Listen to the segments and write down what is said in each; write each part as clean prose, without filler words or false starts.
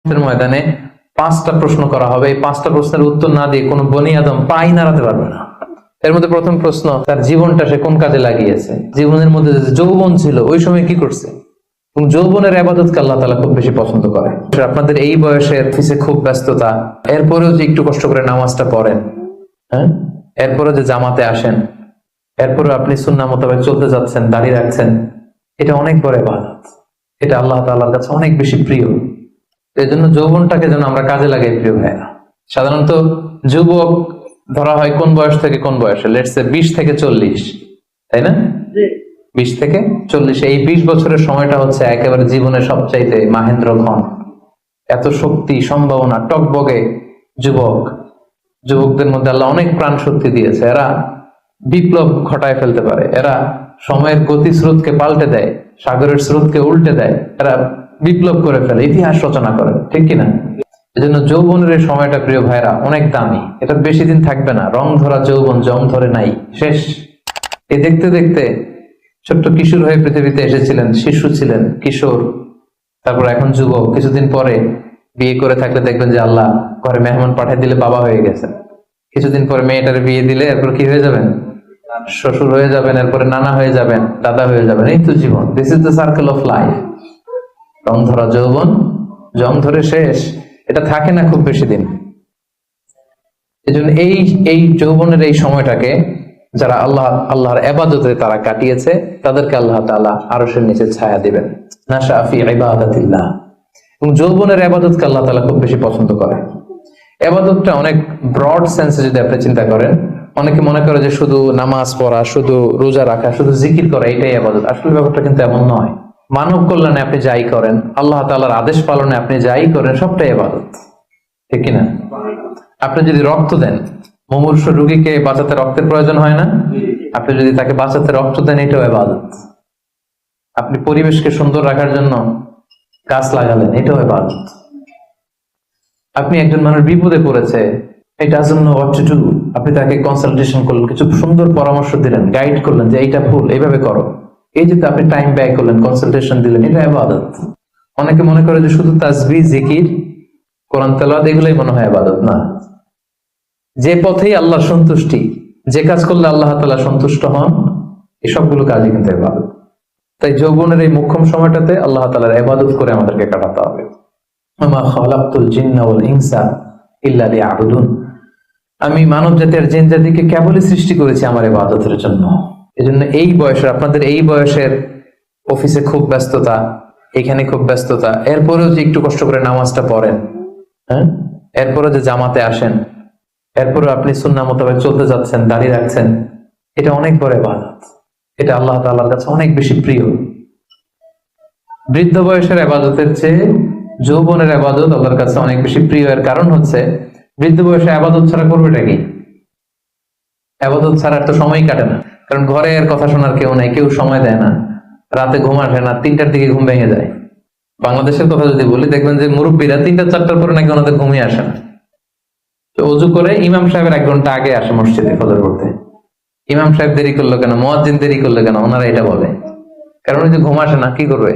ময়দানে 5টা প্রশ্ন করা হবে। এই 5টা প্রশ্নের উত্তর না দিয়ে কোনো বনি আদম পাই নাড়াতে পারবে না। এর মধ্যে প্রথম প্রশ্ন, তার জীবনটা সে কোন কাজে লাগিয়েছে, জীবনের মধ্যে যে যৌবন ছিল ওই সময় কি করছে। এবং যৌবনের ইবাদতকে আল্লাহ তাআলা খুব বেশি পছন্দ করে। আপনাদের এই বয়সের অফিসে খুব ব্যস্ততা, এরপরেও যে একটু কষ্ট করে নামাজটা পড়েন, হ্যাঁ, এরপরে যে জামাতে আসেন, এরপরে আপনি সুন্নাহ মোতাবেক চলতে যাচ্ছেন, দাঁড়িয়ে রাখছেন, এটা অনেক বড় ইবাদত। এটা আল্লাহ তাআলার কাছে অনেক বেশি প্রিয়। এই জন্য যৌবনটাকে যেন আমরা কাজে লাগাই প্রিয় ভাইয়া। সাধারণত যুবক ধরা হয় কোন বয়স থেকে কোন বয়সে, লেটস সে 20 থেকে 40, তাই না? 20 থেকে 40, এই 20 বছরের সময়টা হচ্ছে একেবারে জীবনের সবচাইতে মাহেন্দ্র ক্ষণ। এত শক্তি, সম্ভাবনা, টকবগে যুবকদের মধ্যে আল্লাহ অনেক প্রাণ শক্তি দিয়েছে। এরা বিপ্লব ঘটায় ফেলতে পারে, এরা সময়ের গতি স্রোতকে পাল্টে দেয়, সাগরের স্রোতকে উল্টে দেয়, এরা বিপ্লব করে ফেলে, ইতিহাস রচনা করে, ঠিক কিনা? এই জন্য যৌবনের এই সময়টা প্রিয় ভাইরা অনেক দামি। এটা বেশি দিন থাকবে না। রং ধরা যৌবন জং ধরে নাই, শেষ। এই দেখতে দেখতে ছোট্ট কিশোর হয়ে পৃথিবীতে এসেছিলেন, শিশু ছিলেন, কিশোর, তারপর এখন যুবক। কিছুদিন পরে বিয়ে করে থাকলে দেখবেন যে আল্লাহ ঘরে মেহমান পাঠিয়ে দিলে বাবা হয়ে গেছেন। কিছুদিন পরে মেয়েটার বিয়ে দিলে এরপর কি হয়ে যাবেন? শ্বশুর হয়ে যাবেন, এরপরে নানা হয়ে যাবেন, দাদা হয়ে যাবেন। এই তো জীবন, this is the circle of life. রং ধরা যৌবন জং ধরে শেষ, এটা থাকে না খুব বেশি দিন। এই জন্য এই যৌবনের এই সময়টাকে যারা আল্লাহর ইবাদতে তারা কাটিয়েছে, তাদেরকে আল্লাহ তাআলা আরশের নিচে ছায়া দিবেন। নাশা ফি ইবাদাতিল্লাহ। এবং যৌবনের ইবাদতকে আল্লাহ তাআলা খুব বেশি পছন্দ করে। ইবাদতটা অনেক ব্রড সেন্সে যদি আপনি চিন্তা করেন, অনেকে মনে করে যে শুধু নামাজ পড়া, শুধু রোজা রাখা, শুধু জিকির করা এটাই ইবাদত। আসলে ব্যাপারটা কিন্তু এমন নয়। মানব কল্যাণে আপনি যাই করেন, আল্লাহ তাআলার আদেশ পালনে আপনি যাই করেন, সবটাই ইবাদত, ঠিক কিনা? আপনি যদি রক্ত দেন, মুমূর্ষু রোগীকে বাঁচাতে রক্তের প্রয়োজন হয় না? আপনি যদি তাকে বাঁচাতে রক্ত দেন, এটাও ইবাদত। আপনি পরিবেশকে সুন্দর রাখার জন্য গাছ লাগালেন, এটাও ইবাদত। আপনি একজন মানুষ বিপদে পড়েছে, এটা জন্য হোয়াট টু ডু, আপনি তাকে কনসালটেশন করলেন, কিছু সুন্দর পরামর্শ দিলেন, গাইড করলেন যে এইটা ভুল, এইভাবে করো। এই যে আপনি টাইম ব্যয় করলেন, কনসালটেশন দিলেন, এটা ইবাদত। অনেকে মনে করে যে শুধু তাসবিহ, জিকির, কোরআন তেলাওয়াত এগুলোই মনে হয় ইবাদত। না, যে পথেই আল্লাহর সন্তুষ্টি, যে কাজ করলে আল্লাহ তাআলা সন্তুষ্ট হন, এই সবগুলো কাজই কিন্তু ইবাদত। তাই যৌবনের এই মোক্ষম সময়টাতে আল্লাহ তাআলার ইবাদত করে আমাদেরকে কাটাতে হবে। ওমা খালাকতুল জিন্না ওয়াল ইনসা ইল্লা লিয়াবুদুন। আমি মানব জাতির জিন জাতিকে কেবলই সৃষ্টি করেছি আমার ইবাদতের জন্য। এজন্য এই বয়সের, আপনাদের এই বয়সের অফিসে খুব ব্যস্ততা, এখানে খুব ব্যস্ততা, এরপরেও যে একটু কষ্ট করে নামাজটা পড়েন, হ্যাঁ, এরপরে যে জামাতে আসেন, এরপরে আপনি সুন্নাহ মোতাবেক চলতে যাচ্ছেন, দাঁড়িয়ে রাখছেন, এটা অনেক বড় ইবাদত। এটা আল্লাহ তাআলার কাছে অনেক বেশি প্রিয়। বৃদ্ধ বয়সের ইবাদতের চেয়ে যৌবনের ইবাদত আল্লাহর কাছে অনেক বেশি প্রিয়। এর কারণ হচ্ছে, বৃদ্ধ বয়সে ইবাদত ছাড়া করবেটা কি? ইবাদত ছাড়া তো সময় কাটে না। কারণ ঘরে এর কথা শোনার কেউ নাই, কেউ সময় দেয় না, রাতে ঘুম আসে না, 3টার দিকে ঘুম ভেঙে যায়। বাংলাদেশের কথা যদি বলি, দেখবেন যে মুরব্বীরা 3টা-4টার পরে নাকি ওনাদের ঘুমিয়ে আসে না। তো অজু করে ইমাম সাহেবের 1 ঘন্টা আগে আসে মসজিদে ফজর পড়তে। ইমাম সাহেব দেরি করলো কেন, মুয়াজ্জিন দেরি করলো কেন, ওনারা এটা বলে। কারণ ওই যে ঘুম আসে না, কি করবে?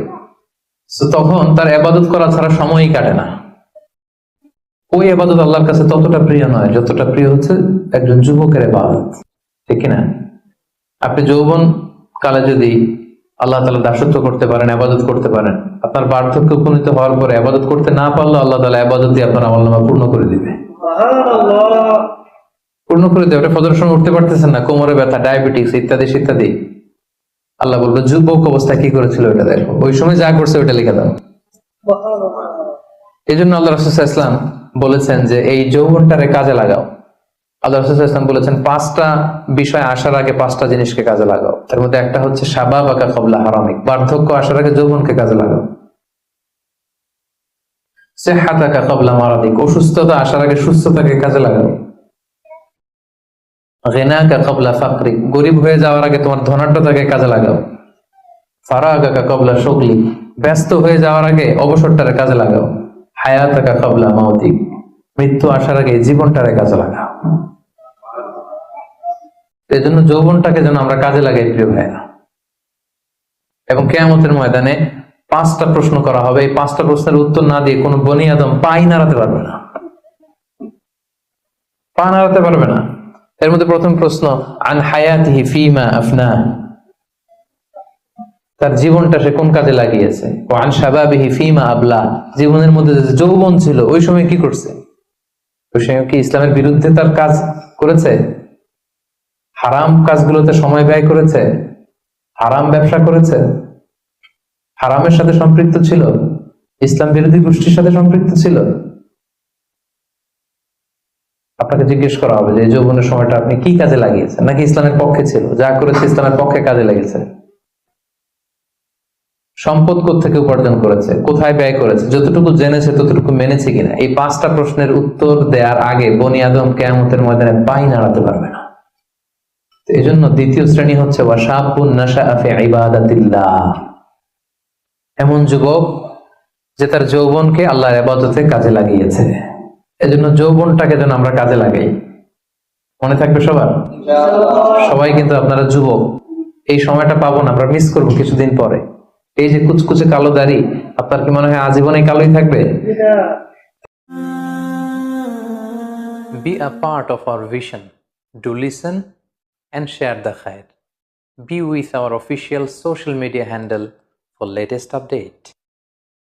তখন তার ইবাদত করা ছাড়া সময়ই কাটে না। ওই ইবাদত আল্লাহর কাছে ততটা প্রিয় নয় যতটা প্রিয় হচ্ছে একজন যুবকের ইবাদত, ঠিক কিনা? আপনি যৌবন কালে যদি আল্লাহ তাআলা দাসত্ব করতে পারেন, ইবাদত করতে পারেন, আপনার বার্ধক্য উপনীত হওয়ার পরে ইবাদত করতে না পারলে আল্লাহ তাআলা ইবাদত দিয়ে আপনার আমলনামা পূর্ণ করে দিবে। সুবহানাল্লাহ, পূর্ণ করে দেবে। আপনি ফজরের সময় উঠতে পারতেছেন না, কোমরে ব্যথা, ডায়াবেটিস ইত্যাদি ইত্যাদি, আল্লাহ বলবে যুবক অবস্থায় কি করেছিল ওটা দেখো, ওই সময় যা করছে ওটা লিখে দাও। এই জন্য আল্লাহ রাসূল সাল্লাল্লাহু আলাইহি ওয়াসাল্লাম বলেছেন যে এই যৌবনটারে কাজে লাগাও। আল্লাহ রাসূল সাল্লাল্লাহু আলাইহি ওয়াসাল্লাম বলেছেন 5টা বিষয় আসার আগে 5টা জিনিসকে কাজে লাগাও। তার মধ্যে একটা হচ্ছে শাবাবাকা ক্বাবলা হারামিক, বার্ধক্য আসার আগে যৌবনকে কাজে লাগাও। সিহহাতাকা ক্বাবলা মারাদিক, অসুস্থতা আসার আগে সুস্থতাকে কাজে লাগাও। গিনাকা ক্বাবলা ফাকরিক, গরিব হয়ে যাওয়ার আগে তোমার ধনাঢ্যতাকে কাজে লাগাও। ফারাগাকা ক্বাবলা শুগলিক, ব্যস্ত হয়ে যাওয়ার আগে অবসরটারে কাজে লাগাও। হায়াতাকা ক্বাবলা মাউতিক, মৃত্যু আসার আগে জীবনটারে কাজে লাগাও। এই জন্য যৌবনটাকে যেন আমরা কাজে লাগাই প্রিয় ভাইরা। এবং কিয়ামতের ময়দানে 5টা প্রশ্ন করা হবে, এই 5টা প্রশ্নের উত্তর না দিয়ে কোনো বনি আদম পাই নাড়াতে পারবে না, পা নাড়াতে পারবে না। এর মধ্যে প্রথম প্রশ্ন, আন হায়াতিহি ফিমা আফনা, তার জীবনটা সে কোন কাজে লাগিয়েছে। ও আন শাবাবিহি ফিমা আবলা, জীবনের মধ্যে যে যৌবন ছিল ওই সময় কি করছে, ওই সময় কি ইসলামের বিরুদ্ধে তার কাজ করেছে, হারাম কাজগুলোতে সময় ব্যয় করেছে, হারাম ব্যবসা করেছে, হারামের সাথে সম্পৃক্ত ছিল, ইসলাম বিরোধী গোষ্ঠীর সাথে সম্পৃক্ত ছিল। আপনাকে জিজ্ঞেস করা হবে যে এই যৌবনের সময়টা আপনি কি কাজে লাগিয়েছেন, নাকি ইসলামের পক্ষে ছিল, যা করেছে ইসলামের পক্ষে কাজে লেগেছে। সম্পদ কোত্থেকে উপার্জন করেছে, কোথায় ব্যয় করেছে, যতটুকু জেনেছে ততটুকু মেনেছে কিনা। এই 5টা প্রশ্নের উত্তর দেওয়ার আগে বনি আদম কিয়ামতের ময়দানে পাই নাড়াতে পারবে না। এই জন্য দ্বিতীয় শ্রেণী হচ্ছে ওয়াশাবুন নাশাআ ফি ইবাদাতিল্লাহ, এমন যুবক যে তার যৌবনকে আল্লাহর ইবাদতে কাজে লাগিয়েছে। এজন্য যৌবনটাকে যেন আমরা কাজে লাগাই। মনে থাকবে সবার, সবাই কিন্তু আপনারা যুবক, এই সময়টা পাবো না, আমরা মিস করবো কিছুদিন পরে। এই যে কুচকুচে কালো দাড়ি, আপনার কি মনে হয় আজীবনে কালোই থাকবে? Be a part of our vision. Do listen and share the khair. Be with our official social media handle for latest update.